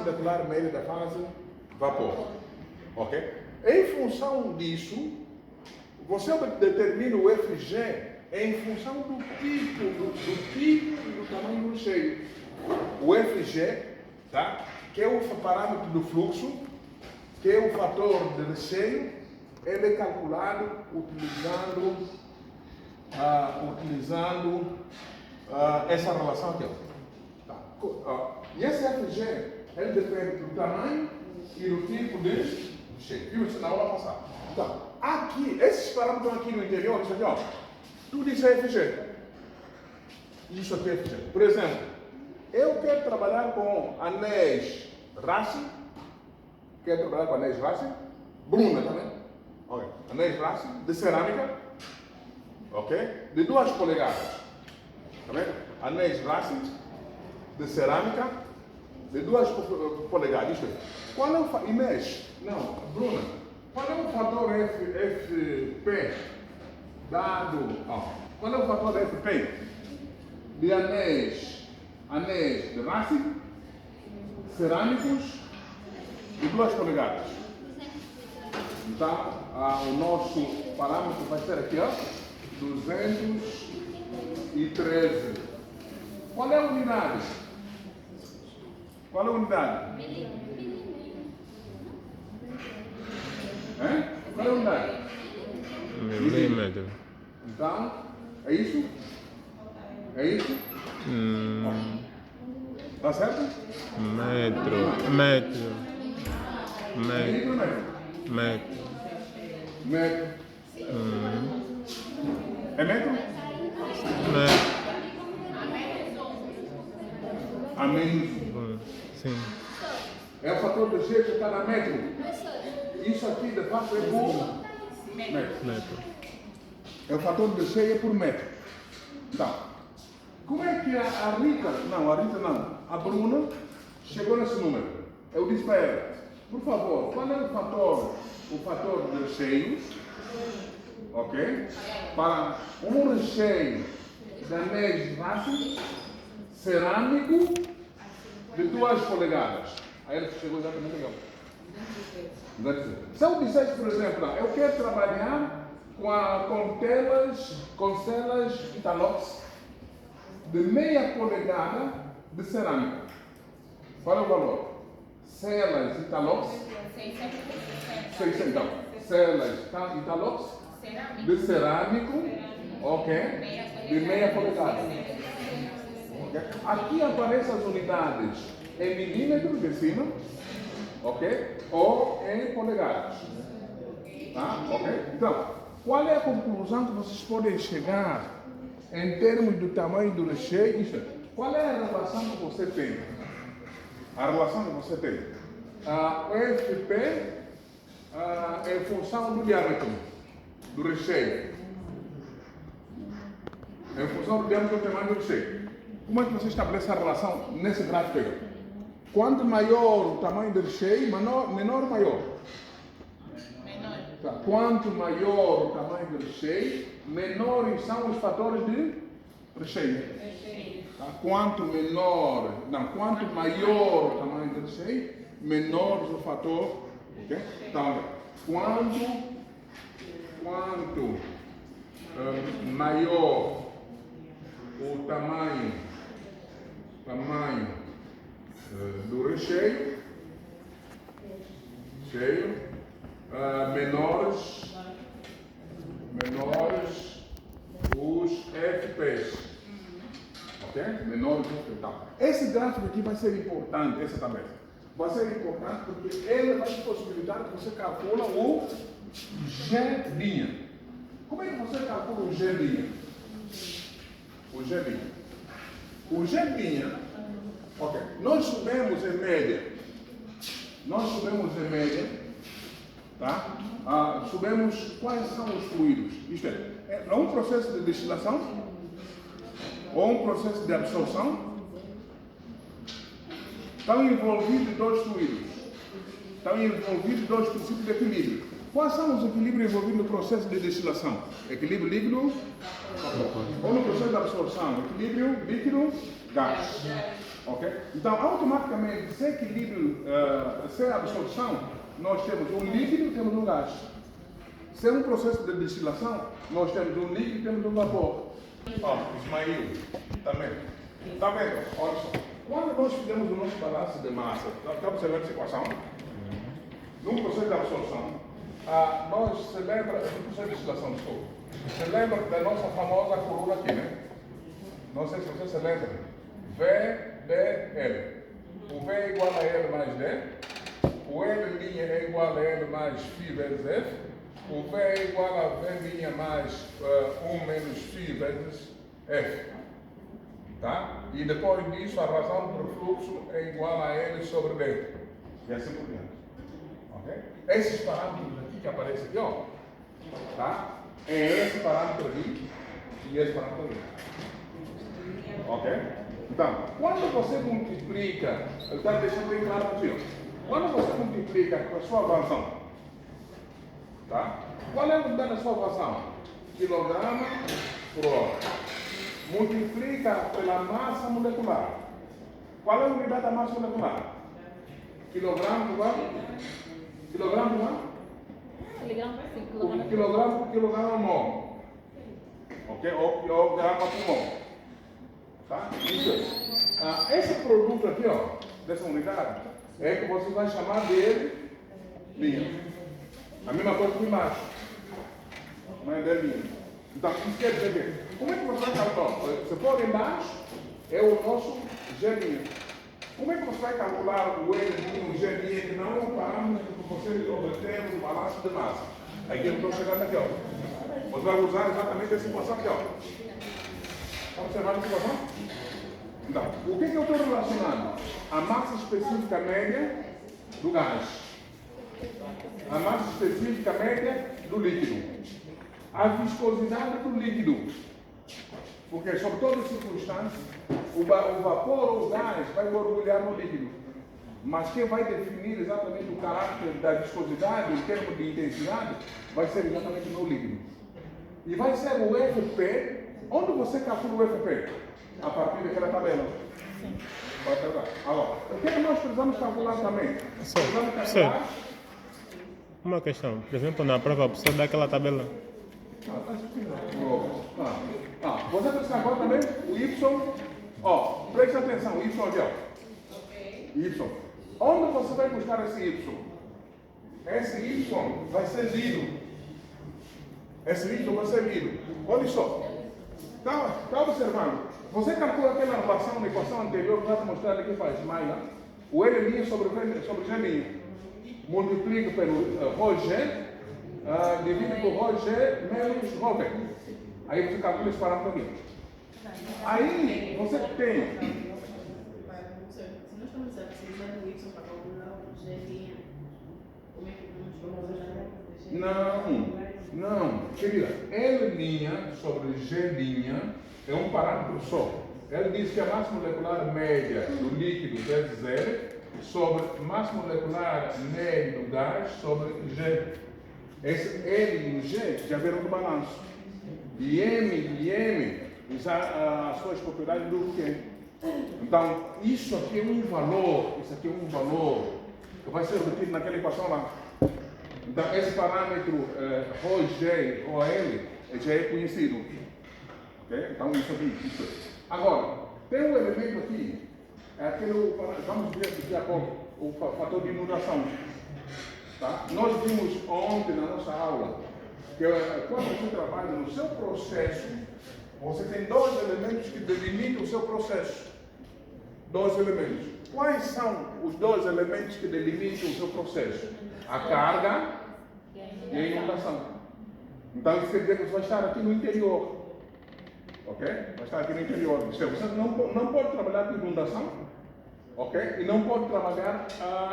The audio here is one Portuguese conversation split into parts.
molecular média da fase vapor. Ok? Em função disso, você determina o FG em função do tipo e do tamanho do recheio. O FG, tá? Que é o parâmetro do fluxo, que é o fator de recheio, ele é calculado utilizando essa relação aqui. Tá. E esse FG, ele depende do tamanho e do tipo de recheio. Viu isso na aula passada? Então, aqui, esses parâmetros aqui no interior, isso aqui, ó, tudo isso é FG. Isso aqui é FG. Por exemplo, eu quero trabalhar com anéis Rassi. Quero trabalhar com anéis Rassi. Bruna também. Ok. Anéis Rassi de cerâmica. Ok? De 2 polegadas. Tá vendo? Anéis Rassi de cerâmica de 2 polegadas. Isto é. Qual é o fator? Inês? Não, Bruna. Qual é o fator FP dado? Qual é o fator FP de anéis de Rassi cerâmicos de 2 polegadas? Então, o nosso parâmetro vai ser aqui, ó, 213. Qual é a unidade? Qual é a unidade? Qual é a unidade? Milímetro. Então, é isso? É isso? Tá certo? Metro. É metro? A menos. Sim. É o fator de G que está na metro. Isso aqui, de fato, é por metro. É o fator de G é por metro. Então, como é que a Rita não, a Bruna chegou nesse número? Eu disse para ela, por favor, qual é o fator de recheios, ok? Para um recheio de anéis Rassi cerâmico de 2 polegadas. Aí ela chegou exatamente legal. Se eu dissesse, por exemplo, eu quero trabalhar com celas Italox de 0,5 polegada de cerâmica. Qual é o valor? Celas Italox, 600. Então, celas Italox de cerâmico, ok? De 0,5 polegada. Okay. Aqui aparecem as unidades em milímetros de cima, ok? Ou em polegadas. Tá? Ok? Então, qual é a conclusão que vocês podem chegar em termos do tamanho do recheio? Isso é, qual é a relação que você tem? A relação que você tem. O FP é função do diâmetro do recheio. Em função do diâmetro do tamanho do recheio. Como é que você estabelece a relação nesse gráfico aí? Quanto maior o tamanho do recheio, menor ou maior? Menor. Tá. Quanto maior o tamanho do recheio, menores são os fatores de recheio. Tá. Quanto maior o tamanho do recheio, menor o fator. Okay? Então, quanto maior o tamanho do recheio, menores os FPs. Ok? Menores os FPs. Então, esse gráfico aqui vai ser importante, essa tabela. Vai ser importante porque ele vai possibilitar que você calcule o G'. Como é que você calcula o G'? O G', ok, nós subimos em média, tá? Subimos quais são os fluidos, isto é um processo de destilação ou um processo de absorção. Estão envolvidos 2 fluidos, estão envolvidos 2 princípios de equilíbrio. Quais são os equilíbrios envolvidos no processo de destilação? Equilíbrio líquido, ou no processo de absorção, equilíbrio líquido-gás. Ok? Então, automaticamente, sem equilíbrio, sem absorção, nós temos um líquido e temos um gás. Sem um processo de destilação, nós temos um líquido e temos um vapor. Ismael, também. Está vendo? Olha só. Quando nós fizemos o nosso balanço de massa, está observando a situação? Num processo de absorção, nós se lembra, no processo de destilação, desculpa, se lembra da nossa famosa coluna aqui, né? Não sei se você se lembra. VDL. O V é igual a L mais D. O L' é igual a L mais φ vezes F. O V é igual a V' mais 1 menos φ vezes F. Tá? E depois disso, a razão do fluxo é igual a L sobre D. E assim por diante. Okay? Esses parâmetros aqui que aparecem aqui, ó, tá? É esse parâmetro aqui e esse parâmetro aqui. Ok? Então, quando você multiplica, está deixando bem claro aqui, ó. Quando você multiplica com a sua vazão, tá? Qual é a unidade da sua vazão? Quilograma por hora. Multiplica pela massa molecular. Qual é a unidade da massa molecular? Quilograma por hora? Quilograma por hora? Quilograma por quilograma mol. Ok? Ou grama por mol. Tá? Isso. Esse produto aqui, ó, dessa unidade, é que você vai chamar dele linha. A mesma coisa que embaixo. Mas é linha. Então, isso quer dizer que, como é que você vai calcular? Você pode embaixo, é o nosso G'. Como é que você vai calcular o L', o G', que não é um parâmetro que você obter no balanço de massa? Aqui eu estou chegando aqui, ó. Você vai usar exatamente essa situação aqui, ó. Está observando a situação? Então, o que eu estou relacionando? A massa específica média do gás. A massa específica média do líquido. A viscosidade do líquido. Porque, sob todas as circunstâncias, o vapor ou o gás vai mergulhar no líquido. Mas quem vai definir exatamente o caráter da viscosidade, em termos de intensidade, vai ser exatamente no líquido. E vai ser o FP. Onde você calcula o FP? A partir daquela tabela. Vai pegar. Agora, o que nós precisamos calcular também? Precisamos calcular. Uma questão. Por exemplo, na prova, precisa daquela tabela. Você precisa calcular também o Y. Ó, preste atenção, o Y aqui, ó. Y. Onde você vai buscar esse Y? Esse Y vai ser lido. Esse Y vai ser lido. Olha só. Está observando? Você calcula aquela relação na equação anterior que eu vou mostrar aqui para a Ismaila. O L' sobre G'. Multiplica pelo ρg, divide por ρg menos ρv. Aí você calcula esse parâmetro aqui. Aí você tem. Se nós estamos a precisar do Y para calcular o G', como é que vamos calcular? Não, querida. L' sobre G' é um parâmetro só. Ele diz que a massa molecular média do líquido vezes L sobre massa molecular média do gás sobre G. Esse L e o G já viram do balanço. E M já as suas propriedades do quê? Então, isso aqui é um valor, que vai ser obtido naquela equação lá. Então, esse parâmetro ρg, ρl, já é conhecido. Okay? Então, isso aqui. Agora, tem um elemento aqui, vamos ver daqui a pouco, o fator de inundação. Tá? Nós vimos ontem na nossa aula que quando você trabalha no seu processo, você tem dois elementos que delimitam o seu processo. Dois elementos. Quais são os dois elementos que delimitam o seu processo? A carga e a inundação. Então, isso quer dizer que você vai estar aqui no interior. Ok? Vai estar aqui no interior. Você não pode trabalhar com inundação, ok? E não pode trabalhar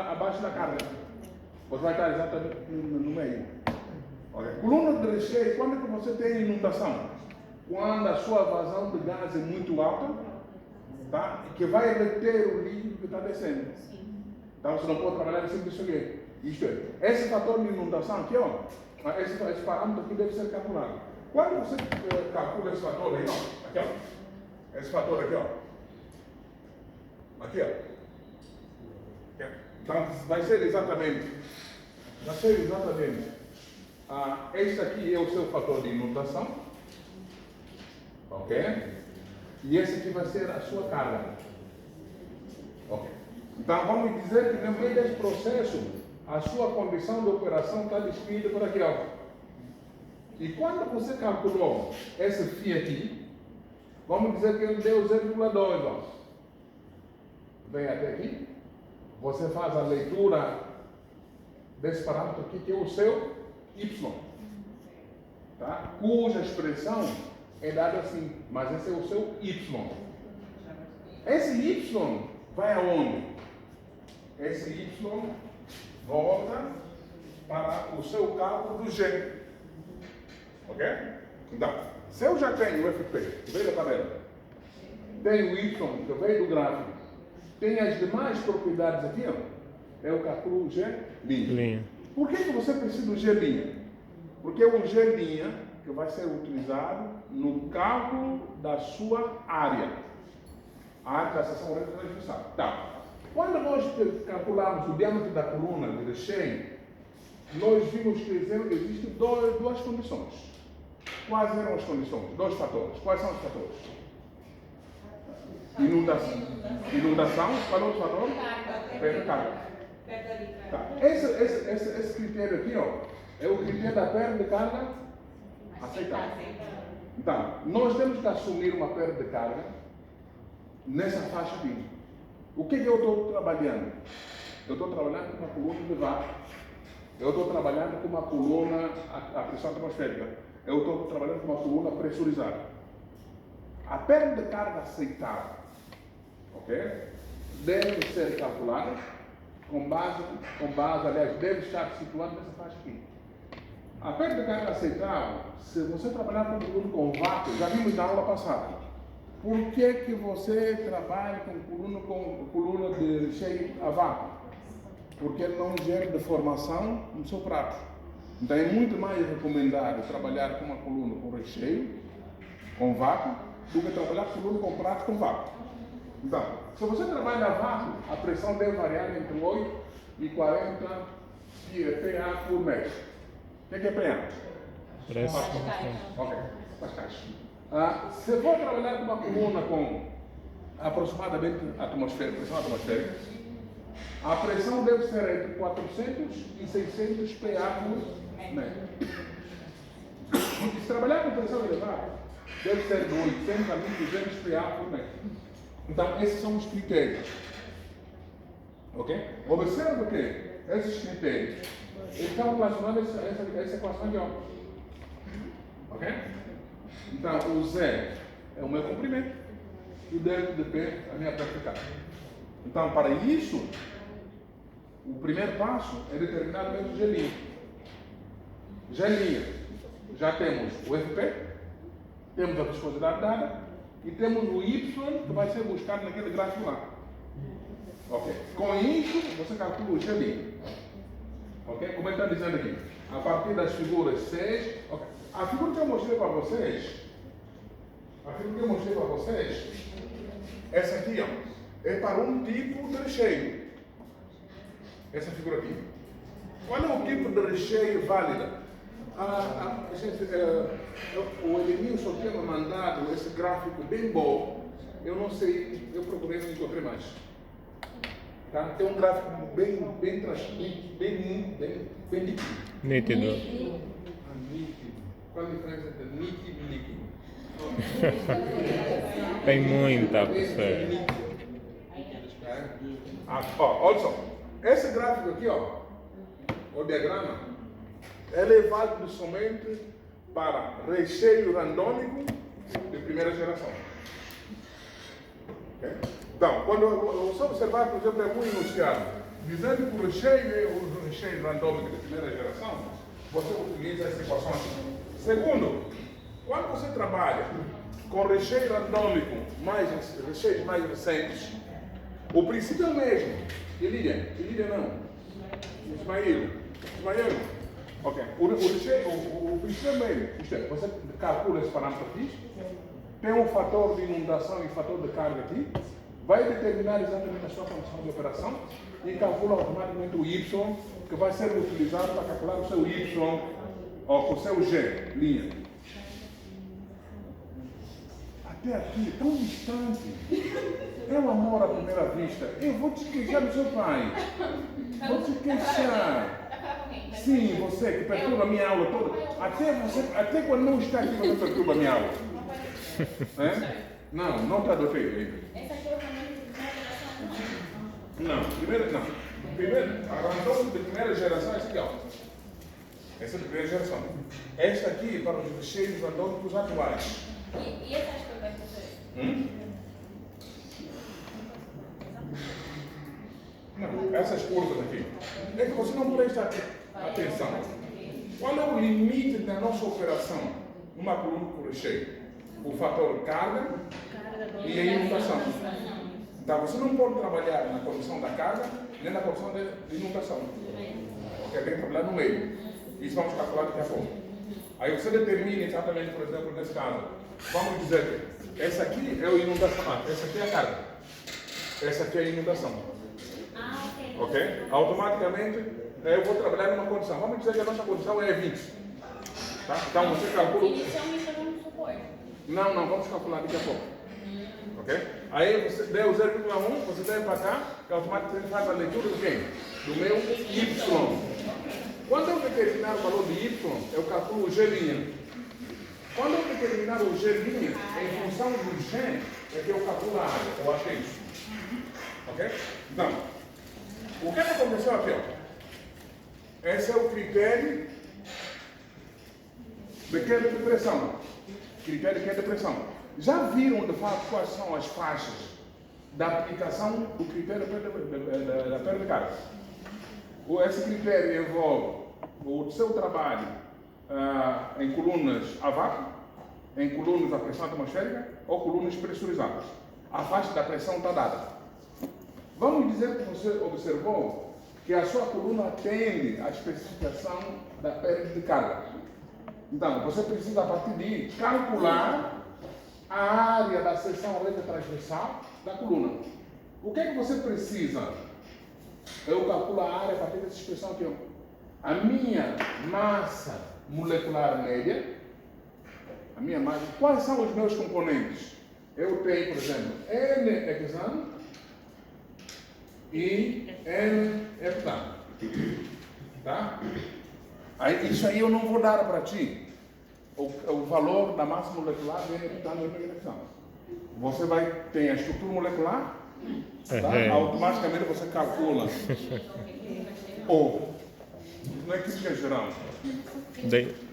abaixo da carga. Você vai estar exatamente no meio. Okay? Coluna de recheio, quando é que você tem inundação? Quando a sua vazão de gás é muito alta, tá? Que vai reter o líquido que está descendo. Então você não pode trabalhar assim com isso aqui. Isto é, esse fator de inundação aqui, ó, esse parâmetro aqui deve ser calculado. Quando você calcula esse fator aí, ó, aqui, ó, esse fator aqui, ó, Aqui, ó. Então, vai ser exatamente, este aqui é o seu fator de inundação, ok? E esse aqui vai ser a sua carga, ok? Então, vamos dizer que no meio desse processo, a sua condição de operação está descrita por aqui, ó. E quando você calculou esse φ aqui, vamos dizer que ele deu 0,2, ó. Vem até aqui. Você faz a leitura desse parâmetro aqui, que é o seu Y, tá? Cuja expressão é dada assim, mas esse é o seu Y. Esse Y vai aonde? Esse Y volta para o seu cálculo do G. Ok? Então, se eu já tenho o FP, que veio da tabela, tenho o Y, que veio do gráfico, tem as demais propriedades aqui, ó. Eu calculo o G linha. Por que você precisa do G linha? Porque é o G linha que vai ser utilizado no cálculo da sua área. A área da seção orelha transversal. Tá. Quando nós calculamos o diâmetro da coluna de recheio, nós vimos que existem duas condições. Quais eram as condições? Dois fatores. Quais são os fatores? Inundação, qual é o outro fator? Perda de carga. Tá. Esse critério aqui, ó, é o critério da perda de carga aceitável. Então, nós temos que assumir uma perda de carga nessa faixa aqui. O que eu estou trabalhando? Eu estou trabalhando com uma coluna de vácuo. Eu estou trabalhando com uma coluna a pressão atmosférica. Eu estou trabalhando com uma coluna pressurizada. A perda de carga aceitável, ok? Deve ser calculada com base, aliás, deve estar situada nessa faixa aqui. A perda de carga aceitável, se você trabalhar com coluna com vácuo, já vimos na aula passada. Por que você trabalha com coluna de recheio a vácuo? Porque não gera deformação no seu prato. Então é muito mais recomendado trabalhar com uma coluna com recheio, com vácuo, do que trabalhar com coluna com prato com vácuo. Então, se você trabalha a vácuo, a pressão deve variar entre 8 e 40 PA por metro. O que é PA? Pressão. Ok, Pascal. Se for trabalhar com uma coluna com aproximadamente pressão atmosférica, a pressão deve ser entre 400 e 600 PA por metro. Se trabalhar com pressão elevada, deve ser de 800 a 1200 PA por metro. Então, esses são os critérios. Ok? Observa que esses critérios estão relacionados a essa equação aqui, ó. Ok? Então, o Z é o meu comprimento e o delta de P é a minha perda de carga. Então, para isso, o primeiro passo é determinar o método G'. G', já temos o FP, temos a viscosidade dada e temos o Y que vai ser buscado naquele gráfico lá. Ok? Com isso, você calcula o G'. Ok? Como ele está dizendo aqui? A partir das figuras 6. Okay. A figura que eu mostrei para vocês, essa aqui, ó, é para um tipo de recheio. Essa figura aqui. Qual é o tipo de recheio válido? O Edenilson tinha me mandado esse gráfico bem bom. Eu não sei, eu procurei e não encontrei mais. Tá? Tem um gráfico bem nítido. Qual a diferença entre nítido e líquido? Tem muita, professor. Olha só, esse gráfico aqui, ó, o diagrama, ele é válido somente para recheio randômico de primeira geração. Okay? Então, quando você observar, por exemplo, é muito enunciado, dizendo que o recheio é o recheio randômico de primeira geração, você utiliza essa equação aqui. Segundo, quando você trabalha com recheio randômico, recheios mais recentes, o princípio é o mesmo. Ilídia não. Ismael. Ok. O princípio é o mesmo. Isto é, você calcula esse parâmetro aqui, tem um fator de inundação e fator de carga aqui, vai determinar exatamente a sua condição de operação e calcula automaticamente o Y, que vai ser utilizado para calcular o seu Y, ou o seu G, linha. Até aqui, tão distante. É um amor à primeira vista. Eu vou te queixar do seu pai. Vou te queixar. Sim, você que perturba a minha aula toda. Até quando não está aqui, você perturba a minha aula. É? Não está adotei ainda. Não. Primeiro, a random de primeira geração é essa aqui, ó. Essa é a primeira geração. Esta aqui para os recheios randômicos atuais. E essas que eu vai fazer? Não, essas curvas aqui. É que você não presta atenção. Qual é o limite da nossa operação numa coluna com recheio? O fator carga e a inundação. Então você não pode trabalhar na condição da carga nem na condição de inundação. Porque tem que trabalhar no meio. Isso vamos calcular daqui a pouco. Aí você determina exatamente, por exemplo, nesse caso, vamos dizer que essa aqui é a inundação, essa aqui é a carga, essa aqui é a inundação. Ok? Automaticamente eu vou trabalhar numa condição. Vamos dizer que a nossa condição é 20. Tá? Então você calcula. Inicialmente vamos supor. Não, vamos calcular daqui a pouco. Ok? Aí você deu 0,1, você deve para cá, que automaticamente faz a leitura do quê? Do meu Y. Quando eu determinar o valor de Y, eu calculo o G'. Quando eu determinar o G', em função do G, é que eu calculo a área. Eu acho que é isso. Ok? Então, o que aconteceu aqui? Ó? Esse é o critério de queda de pressão. Critério de queda de pressão. Já viram, de fato, quais são as faixas da aplicação do critério da perda de carga? Esse critério envolve o seu trabalho em colunas a vácuo, em colunas a pressão atmosférica ou colunas pressurizadas. A faixa da pressão está dada. Vamos dizer que você observou que a sua coluna atende à especificação da perda de carga. Então, você precisa, a partir de calcular a área da seção reta transversal da coluna. O que é que você precisa? Eu calculo a área a partir dessa expressão aqui. A minha massa molecular média, a minha massa, quais são os meus componentes? Eu tenho, por exemplo, N hexano e N heptano. Tá? Isso aí eu não vou dar para ti. O valor da massa molecular de N heptano e N hexano. Você vai ter a estrutura molecular, tá? Automaticamente você calcula. Ou, não é química geral.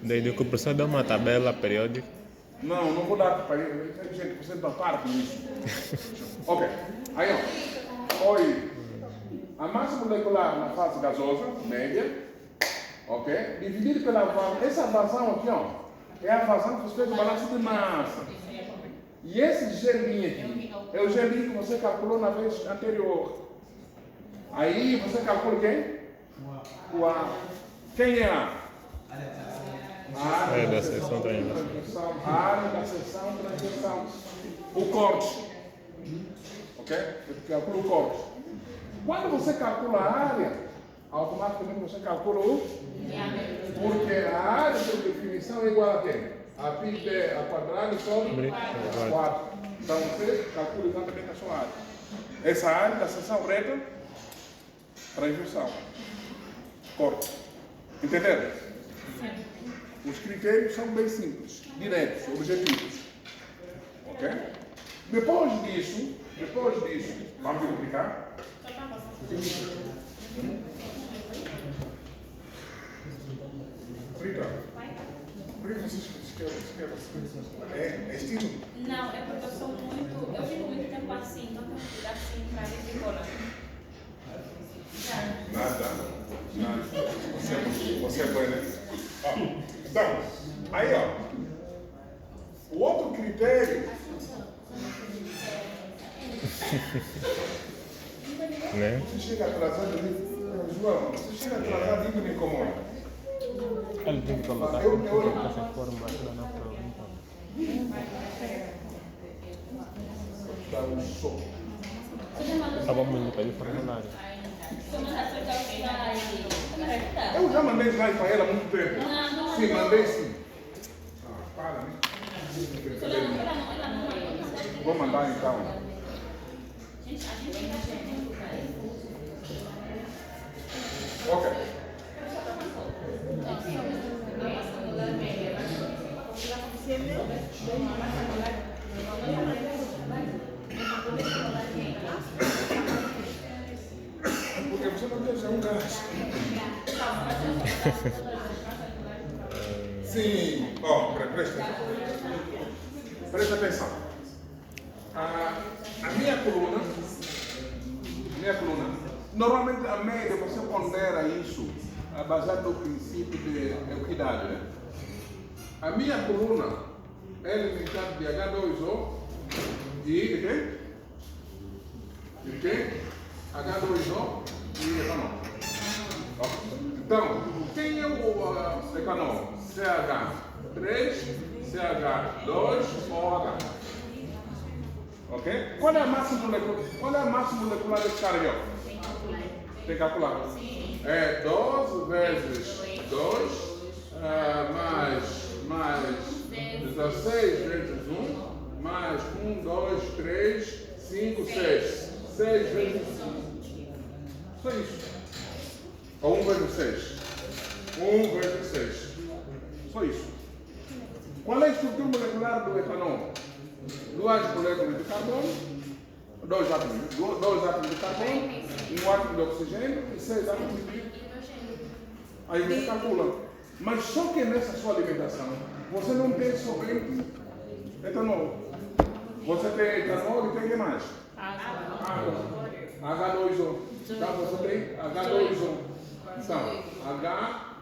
Daí que o professor dá uma tabela periódica. Não vou dar para ele. Gente, você não para com isso. Ok. Aí, ó. Oi. A massa molecular na fase gasosa, média, ok? Dividido pela vazão. Essa vazão aqui, ó, é a vazão que você fez o balanço de massa. E esse gelinho aqui é o gelinho que você calculou na vez anterior. Aí você calcula quem? O A. Quem é A? A área da seção transversal. A área da seção transversal. O corte. Ok? Eu calculo o corte. Quando você calcula a área, automaticamente você calcula o. Porque a área de definição é igual a quem? A pi a quadrado sobre 4. Então você calcula exatamente a sua área. Essa área da seção reta transversal. Corte. Entenderam? Os critérios são bem simples, diretos, objetivos. Ok? Depois disso, vamos verificar. Rita, por que você escreve assim? É estilo? Não, é porque eu fico muito tempo assim, não tenho que tirar assim para decorar. Nada. Você é boa, né? Ó, então, aí ó, o outro critério Né? você chega atrasado, João, você chega atrasado e me incomoda. Ele tem que colocar essa forma na prova, então. Dá um som. Estava muito para o formulário. Eu já mandei slide para ela há muito tempo. Não. Sim, mandei sim. Para, né? Vou mandar então. Ok. Porque você não deixa um gás. Sim. Ó, presta atenção. A minha coluna, normalmente a média você pondera isso baseado no princípio de equidade, né? A minha coluna é limitada de H2O e de quê? De quê? H2O e etanol. Então, quem é o etanol? CH3, CH2 ou H? Ok? Qual é a massa molecular desse cara aqui? Tem que calcular. É 12 vezes 2 mais 16 vezes 1 mais 1, 2, 3, 5, 6. 6 vezes 1. Só isso. Ou 1 vezes 6. 1 vezes 6. Só isso. Qual é a estrutura molecular do etanol? 2 moléculas de carbono, 2 átomos de carbono, 1 átomo de oxigênio e 6 átomos de hidrogênio. Aí você calcula. Mas só que nessa sua alimentação, você não tem somente etanol. Você tem etanol e tem o que mais? Água. H2O. Então você tem H2O. Então,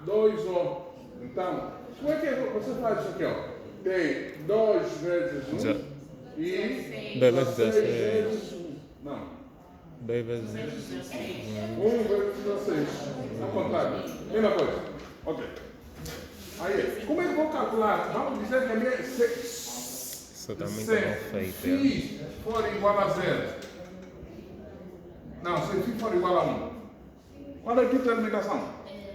H2O. Então, como é que você faz isso aqui? Ó? Tem 2 vezes 1 e 2 vezes 6 16. vezes 1. Não. 2 vezes 1 vezes 16. A contagem. Mesma coisa. Ok. Aí, como é que eu vou calcular? Vamos dizer que a minha Isso está muito mal feito. se for igual a 0. Não, se for igual a 1. Qual é o tipo de alimentação?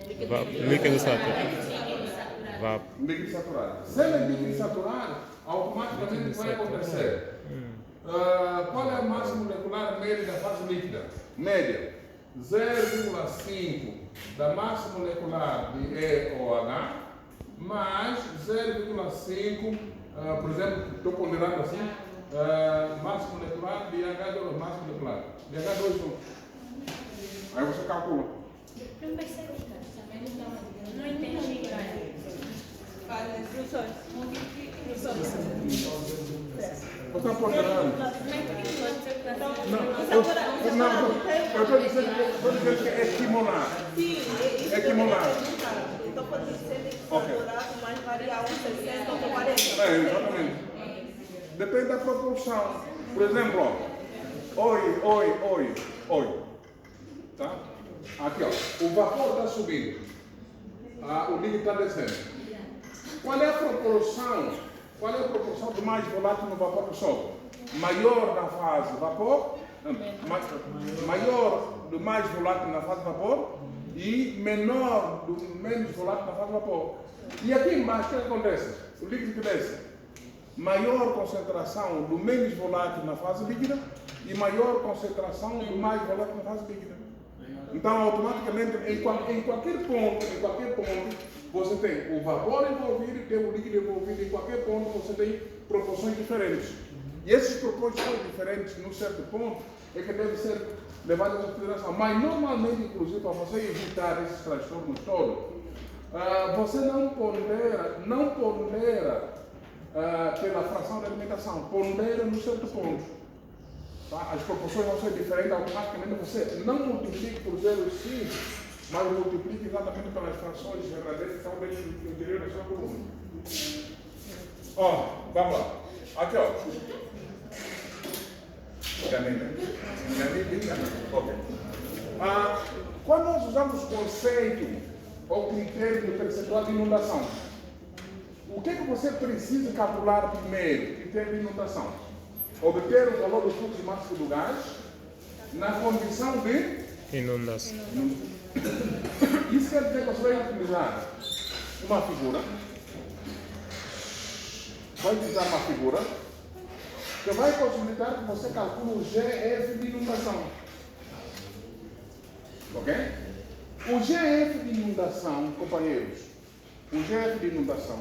Líquido saturado. Líquido saturado. Se ele é líquido saturado, automaticamente vai acontecer. Qual é a massa molecular média da fase líquida? Média 0,5 da massa molecular de EOH mais 0,5, por exemplo, estou ponderando assim, massa molecular de H2O, massa molecular de H2O. Aí você calcula. Não vai ser não entendi. Você está ponderando? Não, eu estou dizendo que é estimular. Sim, isso é estimular. Então pode ser saturado, mas variar 60 ou 40. Exatamente. Depende da proporção. Por exemplo, ó, oi. Tá? Aqui, ó. O vapor está subindo. O líquido está descendo. Qual é a proporção do mais volátil no vapor que sobe? Maior na fase vapor, maior do mais volátil na fase vapor e menor do menos volátil na fase vapor. E aqui embaixo, o que acontece? O líquido que desce. Maior concentração do menos volátil na fase líquida e maior concentração do mais volátil na fase líquida. Então, automaticamente, em qualquer ponto, você tem o vapor envolvido e tem o líquido envolvido. Em qualquer ponto, você tem proporções diferentes. E essas proporções diferentes, num certo ponto, é que devem ser levadas em consideração. Mas, normalmente, inclusive, para você evitar esses transtornos todos, você não pondera pela fração da alimentação, pondera num certo ponto. Tá? As proporções vão ser diferentes, automaticamente você não multiplique por 0,5, mas multiplique exatamente pelas frações verdadeiras que estão dentro do interior da sua coluna. Ó, vamos lá. Aqui, ó. Ok. Quando nós usamos conceito ou critério de percentual de inundação, o que você precisa calcular primeiro? Critério de inundação. Obter o valor do fluxo máximo do gás, na condição de Inundação. isso quer dizer que você vai utilizar uma figura, que vai possibilitar que você calcule o GF de inundação. Ok? O GF de inundação, companheiros, o GF de inundação,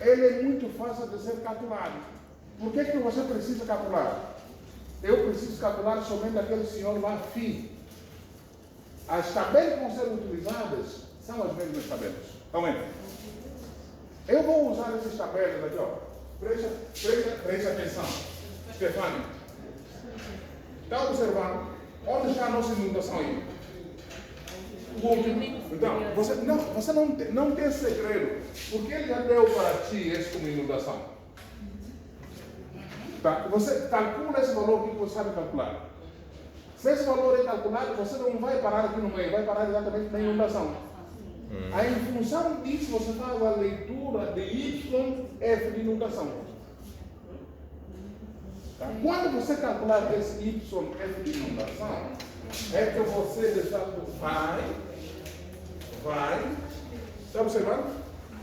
ele é muito fácil de ser calculado. Por que você precisa calcular? Eu preciso calcular somente aquele senhor lá FI. As tabelas que vão ser utilizadas são as mesmas tabelas. Estão vendo? Eu vou usar essas tabelas aqui, ó. Preste atenção. Stefani, está observando? Onde está a nossa inundação aí? Então, você não tem segredo. Porque ele já deu para ti esse como inundação. Tá? Você calcula esse valor que você sabe calcular. Se esse valor é calculado, você não vai parar aqui no meio, vai parar exatamente na inundação. Aí, em função disso, você faz a leitura de YF de inundação. Tá? Quando você calcular esse YF de inundação, é que você vai, está observando?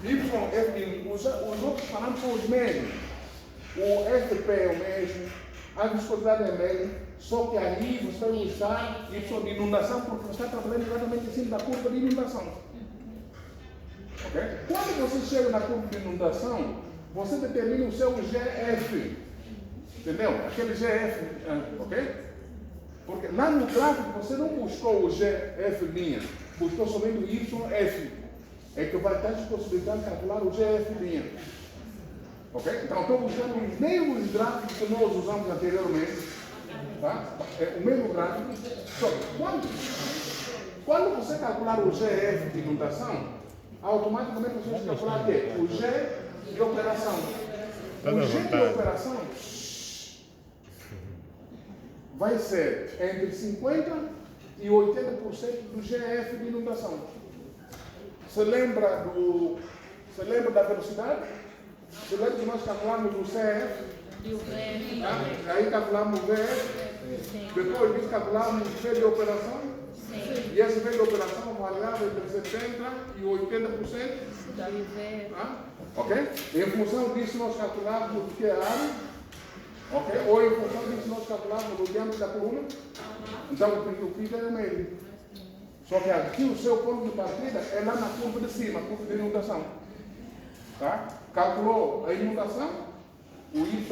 YF de inundação, os outros parâmetros são os mesmos. O FP é o mesmo, a viscosidade é a mesma, só que aí você vai usar Y de inundação porque você está trabalhando exatamente em cima da curva de inundação. Okay? Quando você chega na curva de inundação, você determina o seu GF. Entendeu? Aquele GF, ok? Porque lá no gráfico você não buscou o GF linha, buscou somente o YF. É que vai estar te possibilitando calcular o GF linha. Ok? Então estou buscando os mesmos gráficos que nós usamos anteriormente. Tá? É o mesmo gráfico. Só que quando você calcular o GF de inundação, automaticamente você vai calcular o quê? O G de operação. O G de operação vai ser entre 50% e 80% do GF de inundação. Você lembra da velocidade? Você lembra que nós calculamos o CF? E o VF. Tá? Aí calculamos o VF. Depois disso calculamos o V de operação. E esse V de operação variava entre 70% e 80%. Da VF. Tá? Ok? Em função disso nós calculamos o que é a área. Ok? Ou em função disso nós calculamos o diâmetro da coluna. Então o PIB é o médio. Só que aqui o seu ponto de partida é lá na curva de cima, a curva de inundação. Tá? Calculou a inundação, o YF,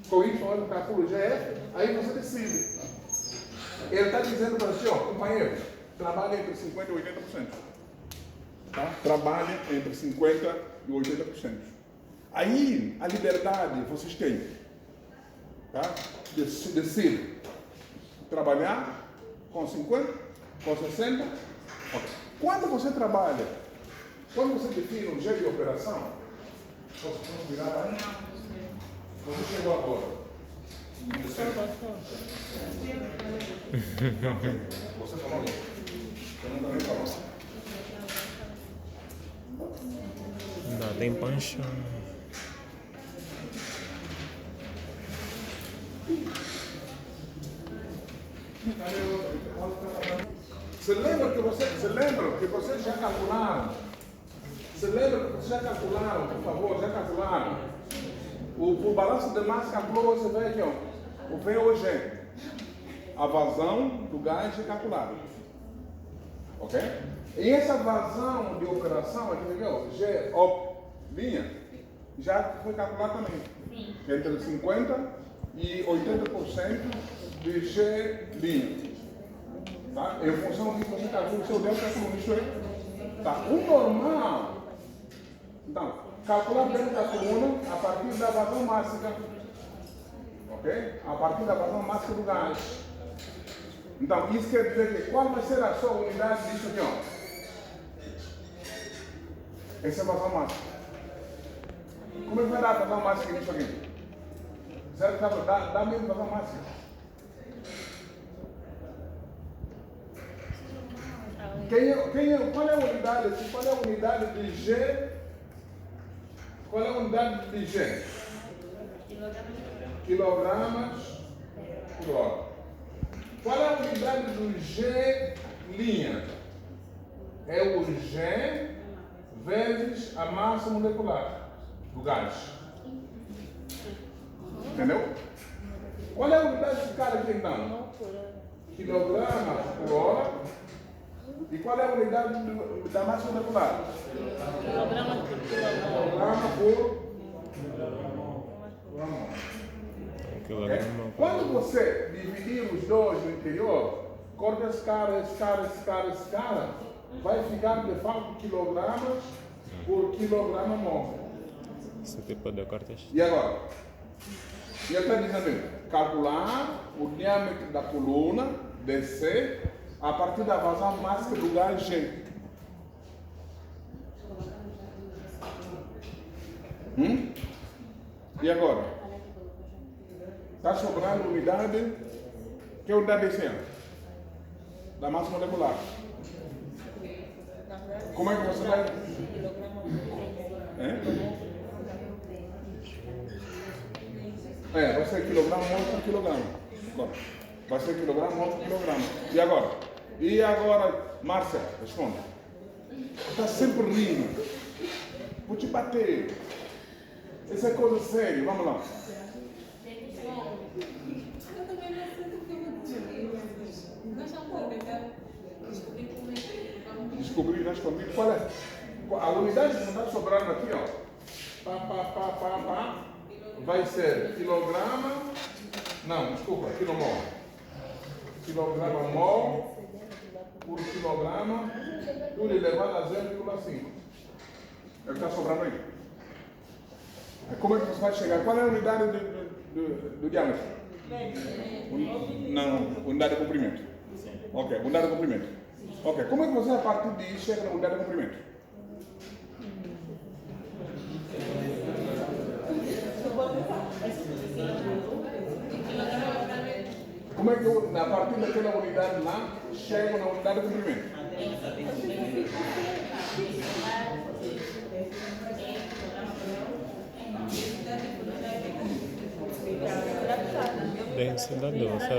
com o YF calcula o GF, aí você decide. Ele está dizendo para você, ó, companheiro, trabalha entre 50% e 80%. Tá? Trabalha entre 50% e 80%. Aí, a liberdade vocês têm. Tá? Decide. Trabalhar com 50%, com 60%. Okay. Quando você trabalha, quando você define o G de operação, você virar aí? Você chegou agora. Você falou isso? Eu não também falou. Não, tem pancha. Você lembra que vocês já calcularam? Você lembra que vocês já calcularam, por favor, já calcularam? O balanço de massa calculou, você vê aqui, ó, o VOG. A vazão do gás é calculada. Ok? E essa vazão de operação, aqui, ó, G op linha, já foi calculada também. Sim. Entre 50% e 80% de G linha. Tá? Em função disso, você calcula o seu delta como isso aí. Tá? O normal. Então, calcular o delta da coluna a partir da vazão máxima. Ok? A partir da vazão máxima do gás. Então, isso quer dizer que qual vai ser a sua unidade disso aqui, ó? Essa é a vazão máxima. Como é que vai dar a vazão máxima disso aqui? Certo? Dá mesmo vazão máxima. Qual é a unidade? Qual é a unidade de G? Qual é a unidade de G? Quilogramas por hora. Qual é a unidade do G'? É o G vezes a massa molecular do gás. Entendeu? Qual é a unidade de carga aqui então? Quilograma por hora. E qual é a unidade da massa molecular? Quilograma por quilograma. Quilograma por quilograma. Quando você dividir os dois no interior, corta esse cara, vai ficar de fato quilogramas por quilograma mol. Esse tipo de cortes. E agora? E ele está dizendo, calcular o diâmetro da coluna DC a partir da vazão máxima do gás G. E agora? Está sobrando unidade. Que unidade é essa? Da massa molecular. Como é que você vai? Vai ser quilograma por quilograma. Vai ser quilograma por quilograma. E agora, Márcia, responda. Está sempre rindo. Vou te bater. Isso é coisa séria. Vamos lá. Descobrir, nós comigo. Qual é? A unidade que está sobrando aqui, ó. Vai ser quilograma. Não, desculpa, quilomol. Quilograma mol por quilograma, tudo elevado a 0,5. É o que está sobrando aí. Como é que você vai chegar? Qual é a unidade do diâmetro? Não, unidade de comprimento. Ok, unidade de comprimento. Ok, como é que você a partir disso chega na unidade de comprimento? Como é que eu, a partir daquela unidade lá, chego na unidade de comprimento? Densidade, você...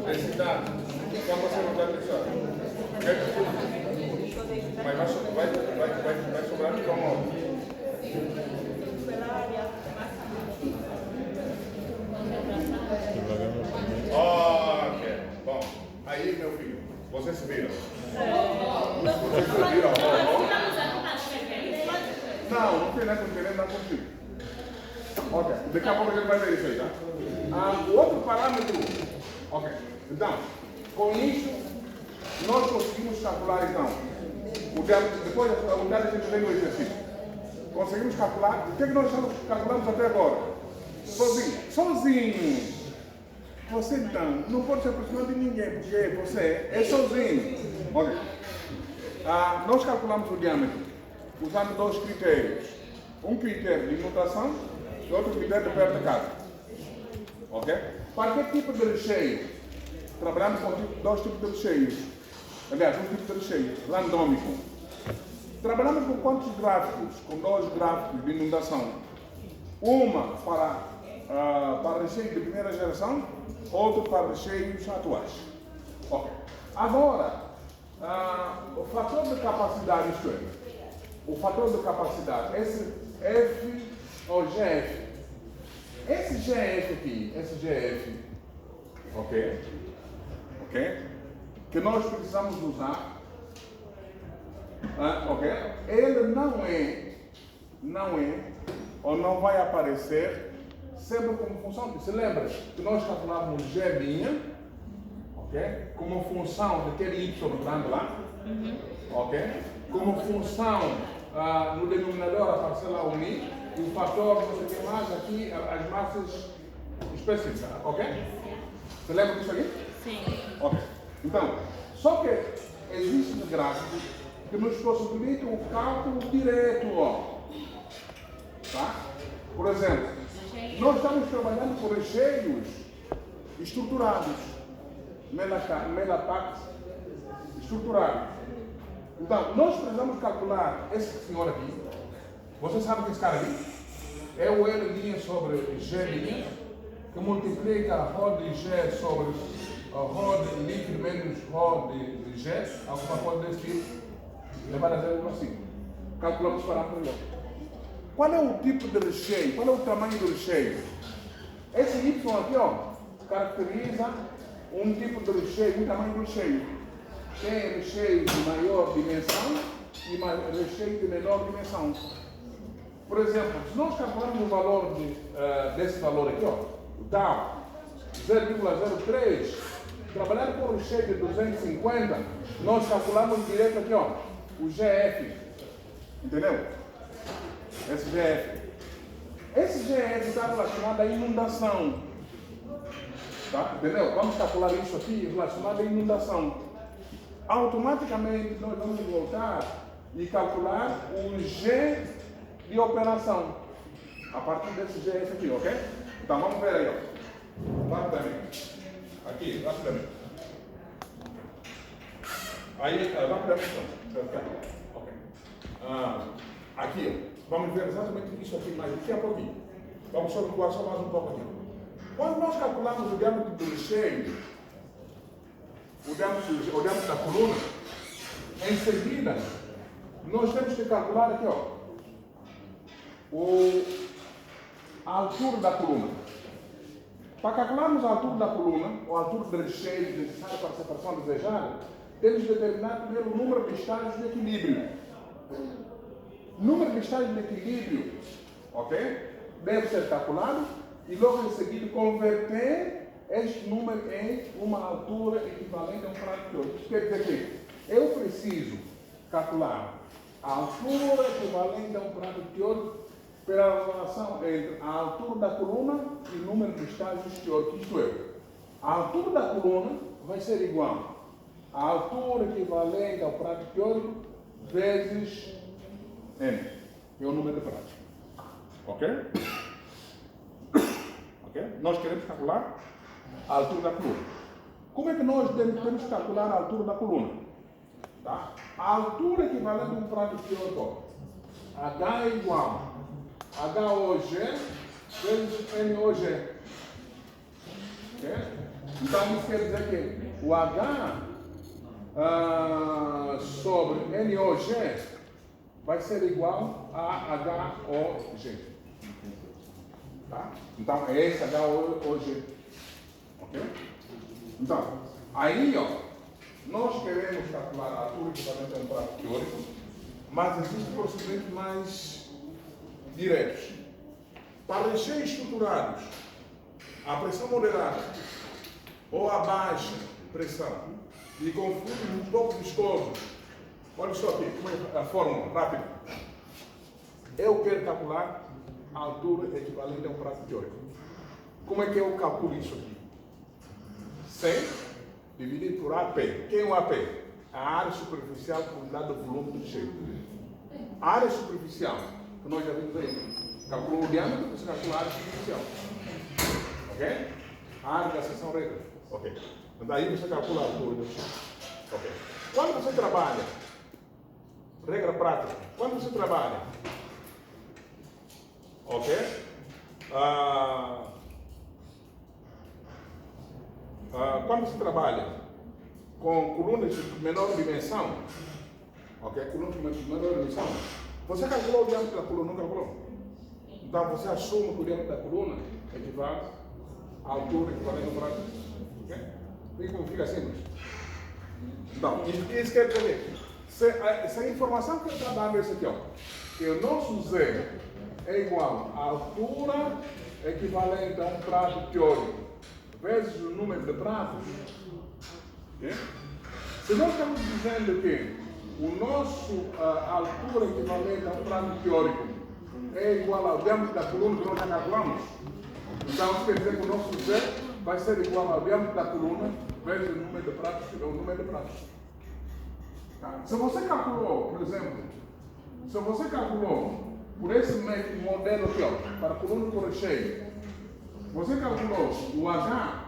Densidade. Qual você não dá densidade? Mas vai sobrar de qual modo? Ok. Bom, aí meu filho, vocês se viram. Vocês se viram. Não tem nada querendo dar contigo. Ok, daqui a pouco a gente vai ver isso aí, tá? O outro parâmetro. Ok, então, com isso, nós conseguimos calcular então, o diâmetro, depois a unidade que a gente vê no exercício. Conseguimos calcular, o que é que nós calculamos até agora? Sozinho. Você então não pode se aproximar de ninguém, porque você é sozinho. Ok. Nós calculamos o diâmetro usando dois critérios. Um critério de notação e outro critério de perda de carga. Ok? Para que tipo de recheio? Trabalhamos com dois tipos de recheios. Aliás, um tipo de recheio, randômico. Trabalhamos com quantos gráficos? Com dois gráficos de inundação. Uma para recheio de primeira geração, outro para recheios atuais. Ok. Agora, o fator de capacidade, isto é, o fator de capacidade, esse F ou GF. Esse GF aqui, esse GF, ok? Que nós precisamos usar, ok? Ele não é, ou não vai aparecer sempre como função. Você lembra que nós calculávamos G', ok? Como função daquele Y grande lá, ok? Como função no denominador a parcela uni e o fator não sei o que mais aqui as massas específicas, ok? Você lembra disso aqui? Sim. Ok. Então, só que existem gráficos que nos possibilitam o cálculo direto, tá? Por exemplo, nós estamos trabalhando com recheios estruturados, Melapax estruturados. Então, nós precisamos calcular esse senhor aqui. Você sabe que esse cara aqui? é o L' sobre G', que multiplica a rho de G sobre a rho de líquido menos rho de G, alguma coisa desse tipo, levar a 0,5. Calculamos para a Qual é o tipo de recheio? Qual é o tamanho do recheio? Esse Y aqui, ó, caracteriza um tipo de recheio, um tamanho do recheio. Tem recheio de maior dimensão e recheio de menor dimensão. Por exemplo, se nós calcularmos o valor desse valor aqui, ó, o tal, 0,03, trabalhar com o recheio de 250, nós calculamos direto aqui, ó, o GF. Entendeu? Esse GF. Esse GF está relacionado à inundação. Tá? Entendeu? Vamos calcular isso aqui relacionado à inundação. Automaticamente nós vamos voltar e calcular o G de operação. A partir desse GF aqui, ok? Então vamos ver aí, ó. Rapidamente. Aqui, rapidamente. Aí, rapidamente. Ok. Aqui, ó. Vamos ver exatamente isso aqui mais daqui a pouquinho. Vamos só recuar só mais um pouco aqui. Quando nós calculamos o diâmetro do recheio, o diâmetro da coluna, em seguida, nós temos que calcular aqui, ó, a altura da coluna. Para calcularmos a altura da coluna, ou a altura do recheio necessária para a separação desejada, temos que determinar primeiro o número de estágios de equilíbrio. Número de estágios de equilíbrio, ok? Deve ser calculado e logo em seguida converter este número em uma altura equivalente a um prato teórico. Isso quer dizer que eu preciso calcular a altura equivalente a um prato teórico pela relação entre a altura da coluna e o número de estágios teóricos. Isto é, a altura da coluna vai ser igual à altura equivalente ao prato teórico vezes N, que é o número de pratos. Ok? Ok? Nós queremos calcular a altura da coluna. Como é que nós temos que calcular a altura da coluna? Tá? A altura equivalente a um prato teórico, H é igual a HOG vezes NOG. Ok? Então isso quer dizer que o H sobre NOG vai ser igual a HOG. Tá? Então, é esse HOG. Ok? Então, aí, ó, nós queremos calcular a altura equivalente a um prato teórico, mas existem procedimentos mais diretos. Para recheios estruturados, a pressão moderada ou a baixa pressão e com fluidos um pouco viscosos. Olha só aqui, como é a fórmula, rápido. Eu quero calcular a altura equivalente a um prato teórico. Como é que eu calculo isso aqui? 100 dividido por AP. Quem é o AP? A área superficial por unidade do volume do recheio. A área superficial, que nós já vimos aí. Calculou o diâmetro, você calcula a área superficial. Ok? A área da seção reta. Ok. Daí você calcula a altura do recheio. Ok. Quando você trabalha, regra prática, quando você trabalha, ok? Quando você trabalha com colunas de menor dimensão, ok? Colunas de menor dimensão, você calculou o diâmetro da coluna, não calculou? Então você assume que o diâmetro da coluna equivale à altura equivalente ao prato. Ok? Vê como fica simples. Então, isso quer dizer que essa informação que eu estou dando é essa aqui, ó, que o nosso Z é igual à altura equivalente a um prato teórico vezes o número de pratos. Okay? Se nós estamos dizendo que a altura equivalente a um prato teórico é igual ao diâmetro da coluna que nós já calculamos, então isso quer dizer que o nosso Z vai ser igual ao diâmetro da coluna vezes o número de pratos. Tá? Se você calculou, por exemplo, por esse modelo aqui, ó, para coluna por recheio, você calculou o H,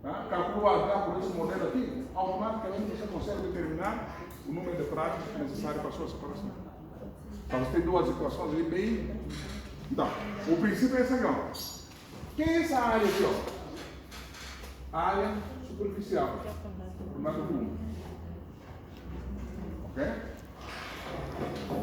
tá? Calculou o H por esse modelo aqui, automaticamente você consegue determinar o número de pratos necessário para a sua separação. Então você tem duas equações aí bem Então, o princípio é esse aqui, ó. Quem é essa área aqui, ó? A área superficial. Do macro 1. Ok?